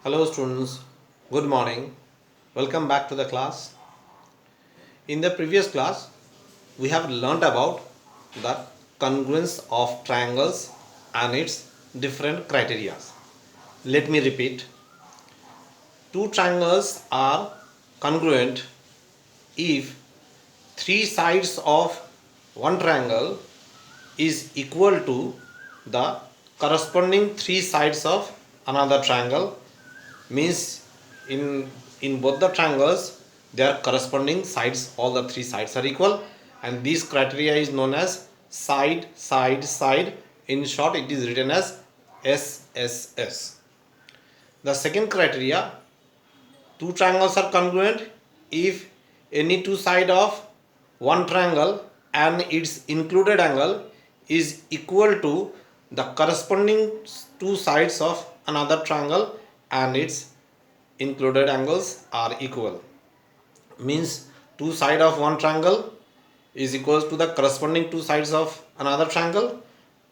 Hello students, good morning. Welcome back to the class. In the previous class, we have learnt about the congruence of triangles and its different criteria. Let me repeat. Two triangles are congruent if three sides of one triangle is equal to the corresponding three sides of another triangle. Means in both the triangles their corresponding sides, all the three sides are equal, and this criteria is known as side side side. In short, it is written as SSS. The second criteria, two triangles are congruent if any two side of one triangle and its included angle is equal to the corresponding two sides of another triangle and its included angles are equal. Means two side of one triangle is equals to the corresponding two sides of another triangle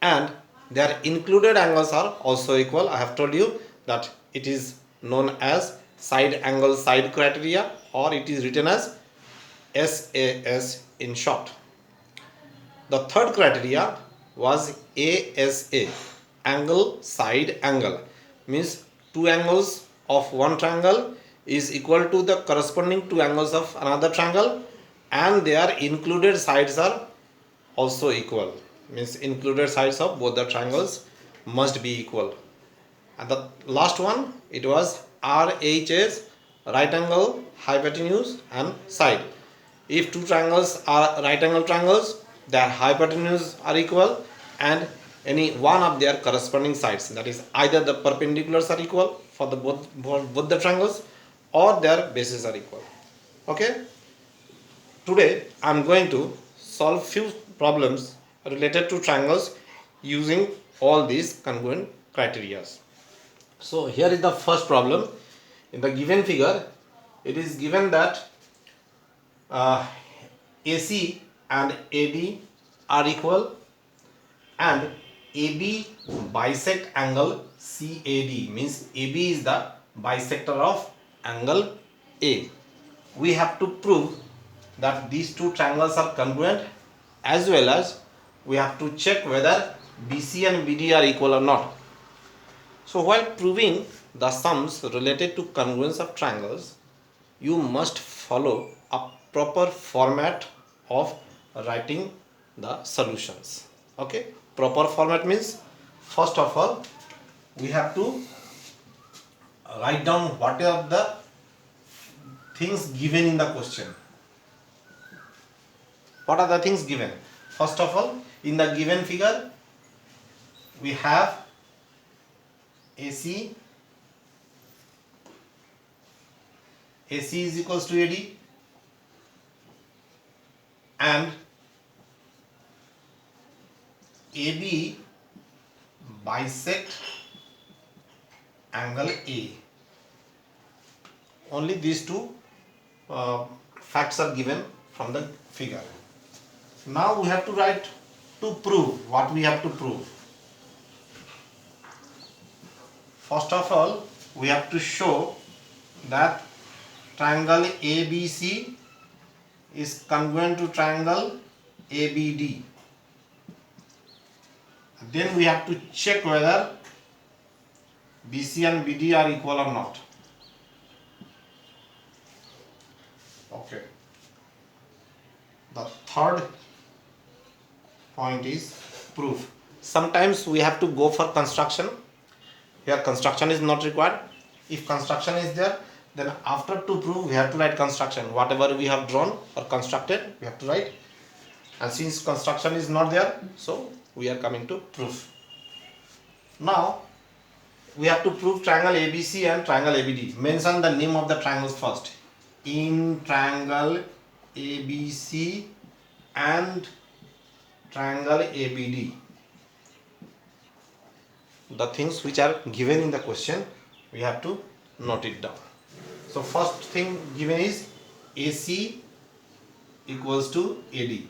and their included angles are also equal. I have told you that it is known as side angle side criteria, or it is written as SAS in short. The third criteria was ASA, angle side angle. Means two angles of one triangle is equal to the corresponding two angles of another triangle and their included sides are also equal. Means included sides of both the triangles must be equal. And the last one, it was RHS, right angle hypotenuse and side. If two triangles are right angle triangles, their hypotenuse are equal and any one of their corresponding sides, that is either the perpendiculars are equal for the both the triangles or their bases are equal. Okay, today I am going to solve few problems related to triangles using all these congruent criteria. So here is the first problem. In the given figure, it is given that AC and AD are equal and AB bisect angle CAD. Means AB is the bisector of angle A. We have to prove that these two triangles are congruent, as well as we have to check whether BC and BD are equal or not. So while proving the sums related to congruence of triangles, you must follow a proper format of writing the solutions. Okay, proper format means, first of all, we have to write down what are the things given in the question. What are the things given? First of all, in the given figure, we have AC is equals to AD and AB bisect angle A. Only these two facts are given from the figure. Now we have to write to prove what we have to prove. First of all, we have to show that triangle ABC is congruent to triangle ABD. Then we have to check whether BC and BD are equal or not. Okay. The third point is proof. Sometimes we have to go for construction. Here construction is not required. If construction is there, then after to prove we have to write construction. Whatever we have drawn or constructed, we have to write. And since construction is not there, so we are coming to proof. Now we have to prove triangle ABC and triangle ABD. Mention the name of the triangles first. In triangle ABC and triangle ABD, the things which are given in the question, we have to note it down. So first thing given is AC equals to AD.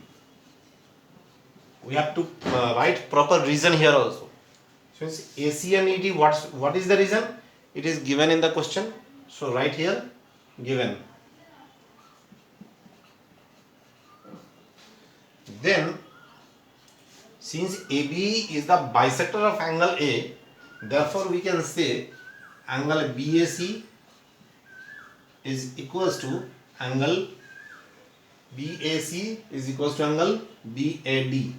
We have to write proper reason here also. Since AC and AD, what is the reason? it is given in the question. So write here given. Then since AB is the bisector of angle A, therefore we can say angle BAC is equals to angle BAC is equals to angle BAD.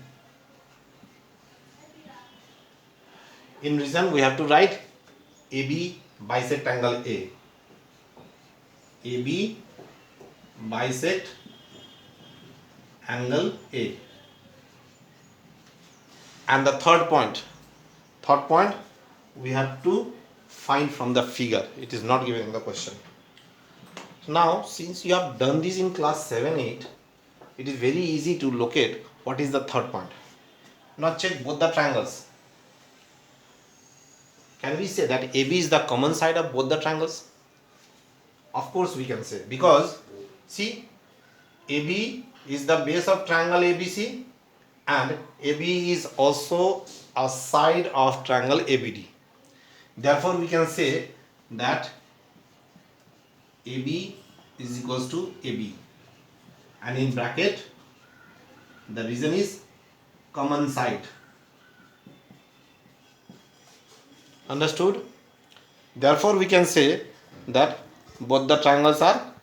In reason we have to write AB bisect angle A. AB bisect angle A. And the third point we have to find from the figure. It is not given in the question. Now since you have done this in class 7-8, it is very easy to locate what is the third point. Now check both the triangles. Can we say that AB is the common side of both the triangles? Of course we can say, because see, AB is the base of triangle ABC and AB is also a side of triangle ABD. Therefore we can say that AB is equals to AB, and in bracket the reason is common side. Understood? Therefore we can say that both the triangles are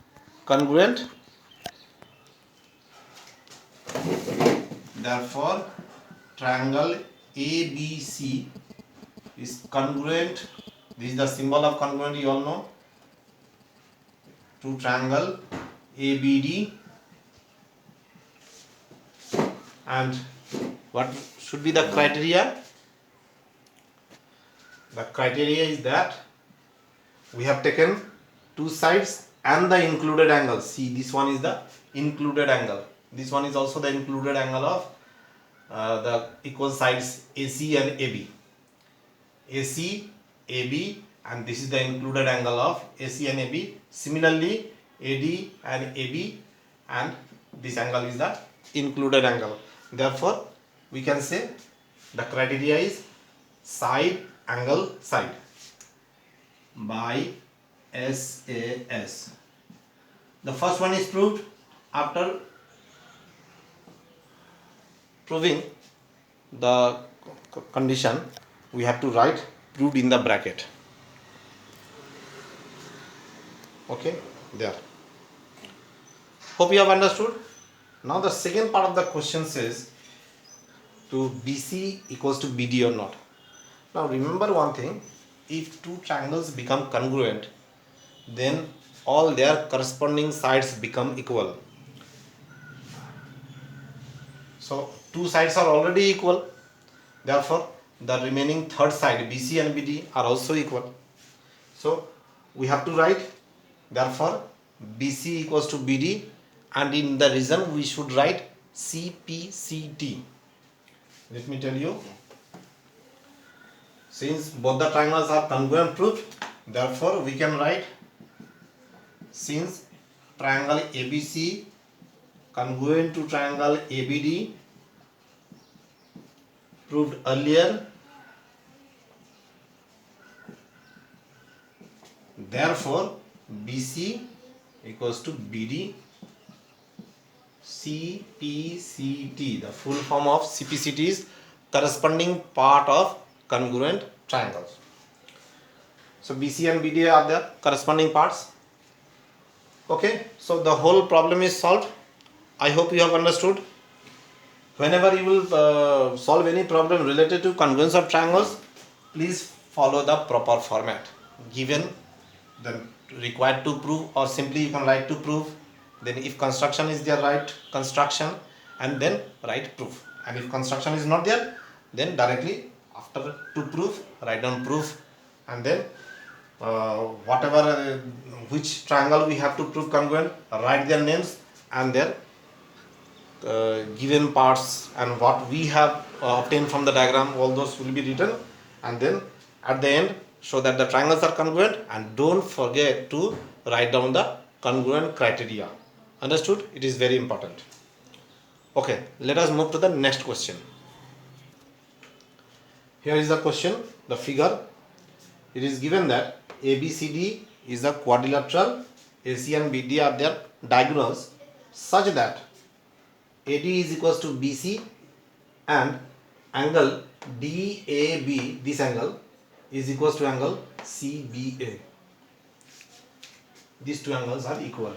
congruent. Therefore triangle ABC is congruent. This is the symbol of congruent, you all know, to triangle ABD. And what should be the criteria? The criteria is that we have taken two sides and the included angle. See, this one is the included angle. This one is also the included angle of the equal sides AC and AB. AC, AB, and this is the included angle of AC and AB. Similarly, AD and AB, and this angle is the included angle. Therefore, we can say the criteria is side, angle, side by SAS. The first one is proved. After proving the condition, we have to write proved in the bracket. Okay, there. Hope you have understood. Now the second part of the question says to BC equals to BD or not. Now remember one thing, if two triangles become congruent, then all their corresponding sides become equal. So two sides are already equal, therefore the remaining third side BC and BD are also equal. So we have to write therefore BC equals to BD, and in the reason we should write CPCT. Let me tell you, since both the triangles are congruent proved, therefore we can write, since triangle ABC congruent to triangle ABD proved earlier, therefore BC equals to BD. CPCT, the full form of CPCT is corresponding part of congruent triangles. So BC and BD are the corresponding parts. Okay, so the whole problem is solved. I hope you have understood. Whenever you will solve any problem related to congruence of triangles, please follow the proper format given the required to prove, or simply you can write to prove. Then if construction is there, write construction and then write proof. And if construction is not there, then directly after to prove, write down proof, and then whatever which triangle we have to prove congruent, write their names and their given parts and what we have obtained from the diagram. All those will be written, and then at the end show that the triangles are congruent, and don't forget to write down the congruent criteria. Understood? It is very important. Okay, let us move to the next question. Here is the question, the figure. It is given that ABCD is a quadrilateral, AC and BD are their diagonals, such that AD is equals to BC and angle DAB, this angle, is equals to angle CBA. These two angles are equal.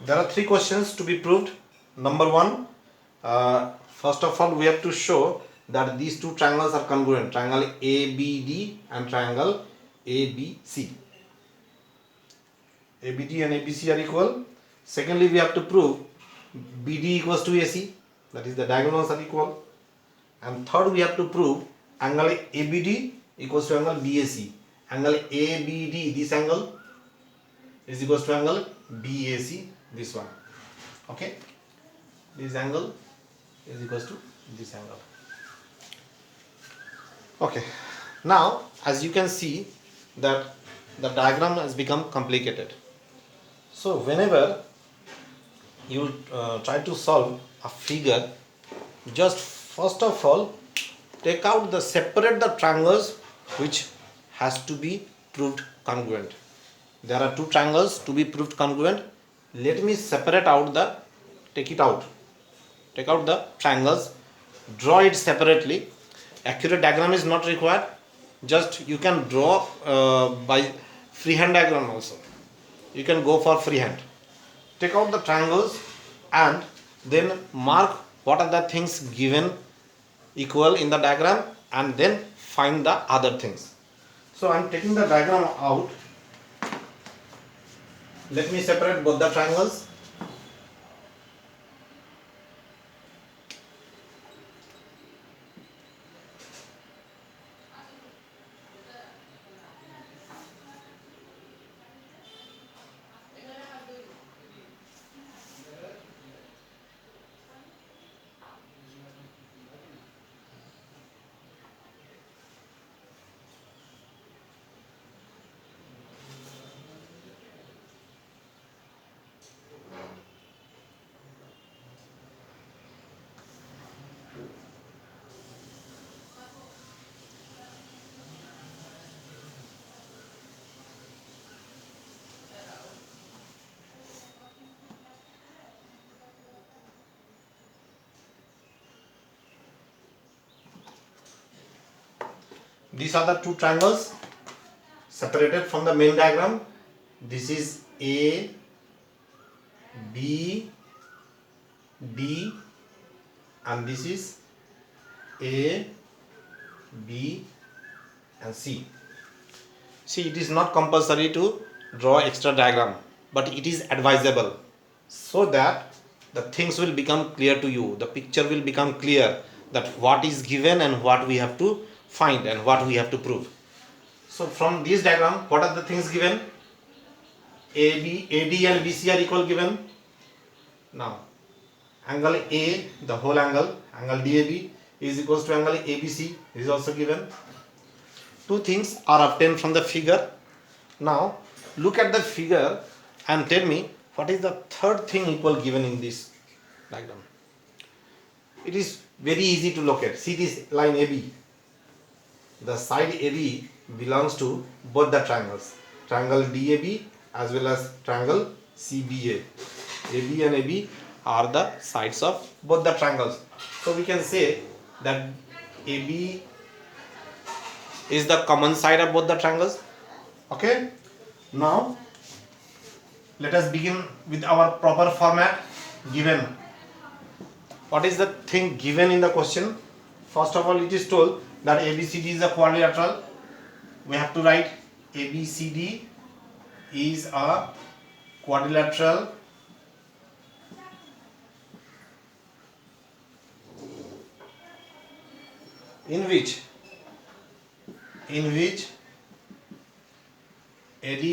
There are three questions to be proved. Number one, first of all, we have to show that these two triangles are congruent. Triangle ABD and triangle ABC. ABD and ABC are equal. Secondly, we have to prove BD equals to AC. That is, the diagonals are equal. And third, we have to prove angle ABD equals to angle BAC. Angle ABD, this angle, is equals to angle BAC, this one. Okay, this angle is equals to this angle. Okay, now as you can see that the diagram has become complicated. So whenever you try to solve a figure, just first of all separate the triangles which has to be proved congruent. There are two triangles to be proved congruent. Let me separate out take out the triangles, draw it separately. Accurate diagram is not required, just you can draw by freehand diagram also. You can go for freehand. Take out the triangles and then mark what are the things given equal in the diagram and then find the other things. So I am taking the diagram out. Let me separate both the triangles. These are the two triangles separated from the main diagram. This is A, B, D, and this is A, B, and C. See, it is not compulsory to draw extra diagram, but it is advisable so that the things will become clear to you. The picture will become clear that what is given and what we have to find and what we have to prove. So from this diagram, what are the things given? AB, AD and BC are equal given. Now angle A, the whole angle DAB is equals to angle ABC is also given. Two things are obtained from the figure. Now look at the figure and tell me what is the third thing equal given in this diagram. It is very easy to locate. See this line AB. The side AB belongs to both the triangles, triangle DAB as well as triangle CBA. AB and AB are the sides of both the triangles. So we can say that AB is the common side of both the triangles. Okay. Now let us begin with our proper format. Given. What is the thing given in the question? First of all, it is told that ABCD is a quadrilateral. We have to write ABCD is a quadrilateral in which AD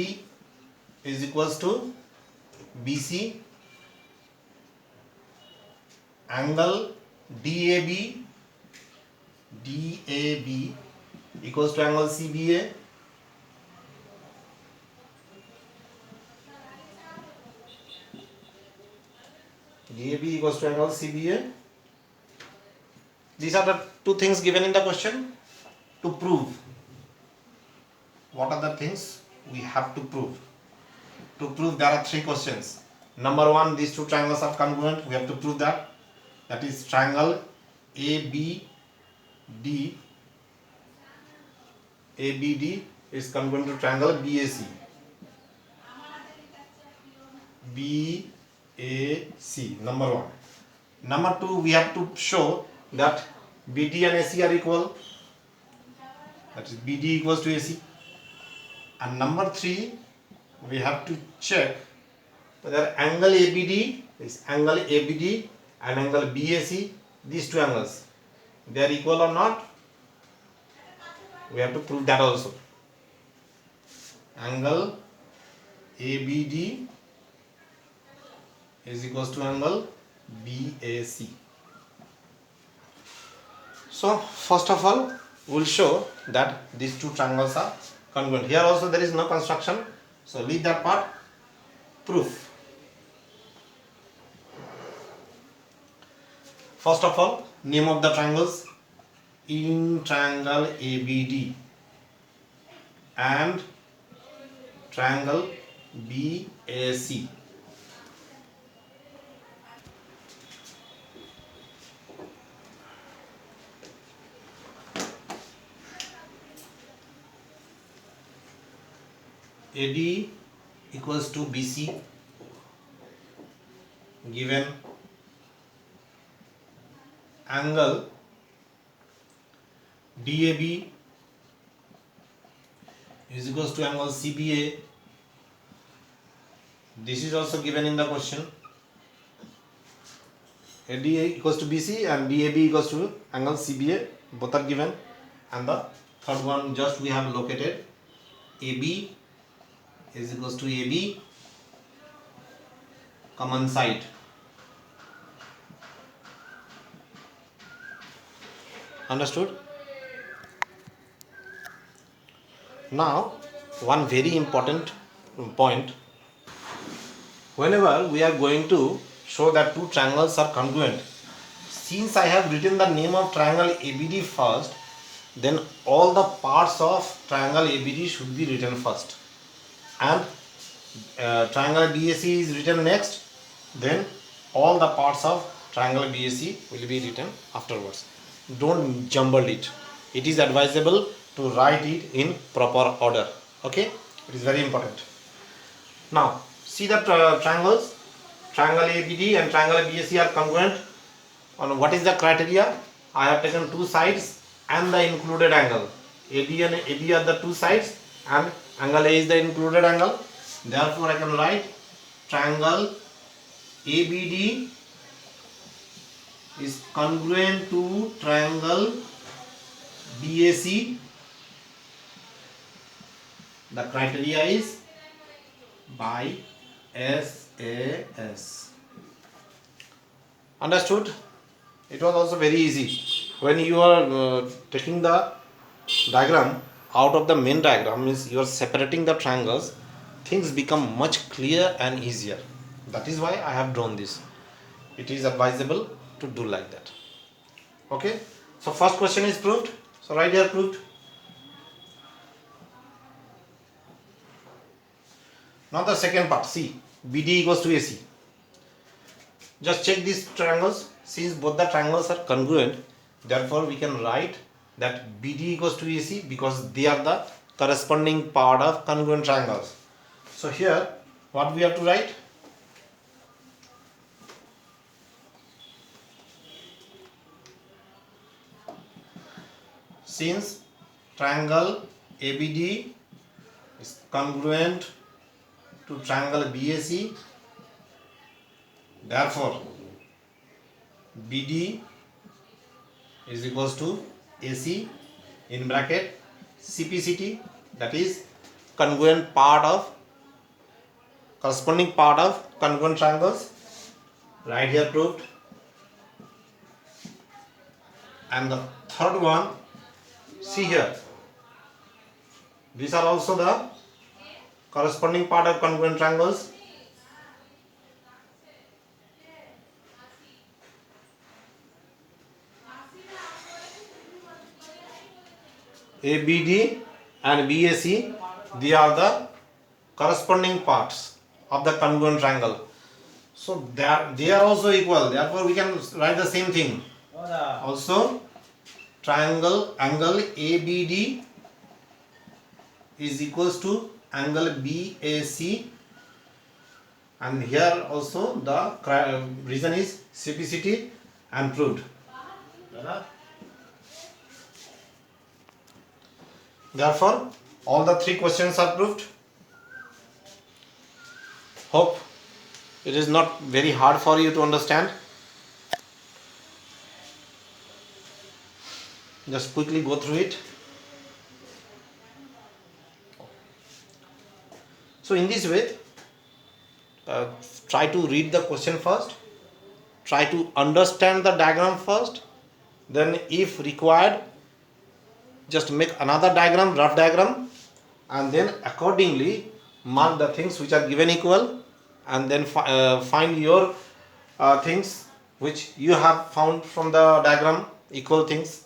is equals to BC, angle DAB equals to angle CBA, DAB equals to angle CBA. These are the two things given in the question to prove. What are the things we have to prove? To prove, there are three questions. Number one, these two triangles are congruent. We have to prove that. That is triangle ABD. ABD is congruent to triangle BAC. BAC, number one. Number two, we have to show that BD and AC are equal. That is BD equals to AC. And number three, we have to check whether angle ABD is angle ABD and angle BAC, these two angles, they are equal or not. We have to prove that also. Angle ABD is equals to angle BAC. So first of all, we will show that these two triangles are congruent. Here also there is no construction, so leave that part. Proof. First of all, name of the triangles: in triangle ABD and triangle BAC. AD equals to BC, given angle DAB is equals to angle CBA. This is also given in the question. AD equals to BC and DAB equals to angle CBA, both are given. And the third one, just we have located AB is equals to AB, common side. Understood? Now, one very important point. Whenever we are going to show that two triangles are congruent, since I have written the name of triangle ABD first, then all the parts of triangle ABD should be written first, and triangle BAC is written next, then all the parts of triangle BAC will be written afterwards. Don't jumble it. It is advisable to write it in proper order. Okay, it is very important. Now see the triangles. Triangle ABD and triangle BAC are congruent. On what is the criteria? I have taken two sides and the included angle. AD and AB are the two sides and angle A is the included angle. Therefore, I can write triangle ABD is congruent to triangle BAC. The criteria is by SAS. Understood? It was also very easy. When you are taking the diagram out of the main diagram, means you are separating the triangles, things become much clearer and easier. That is why I have drawn this. It is advisable to do like that. Okay, so first question is proved. So right here proved. Now the second part, see, BD equals to AC. Just check these triangles. Since both the triangles are congruent, therefore we can write that BD equals to AC because they are the corresponding part of congruent triangles. So here what we have to write? Since triangle ABD is congruent to triangle BAC, therefore BD is equals to AC in bracket CPCT, that is congruent part of corresponding part of congruent triangles. Right here proved. And the third one, see here, these are also the corresponding part of congruent triangles. ABD and BAC, they are the corresponding parts of the congruent triangle. So they are also equal. Therefore, we can write the same thing. Also, triangle angle ABD is equals to angle BAC, and here also the reason is simplicity and proved. Therefore, all the three questions are proved. Hope it is not very hard for you to understand. Just quickly go through it. So in this way, try to read the question first, try to understand the diagram first, then if required just make another diagram, rough diagram, and then accordingly mark the things which are given equal, and then find your things which you have found from the diagram, equal things,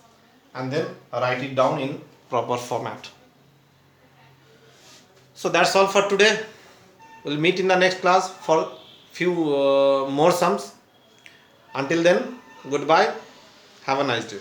and then write it down in proper format. So that's all for today. We'll meet in the next class for few more sums. Until then, goodbye. Have a nice day.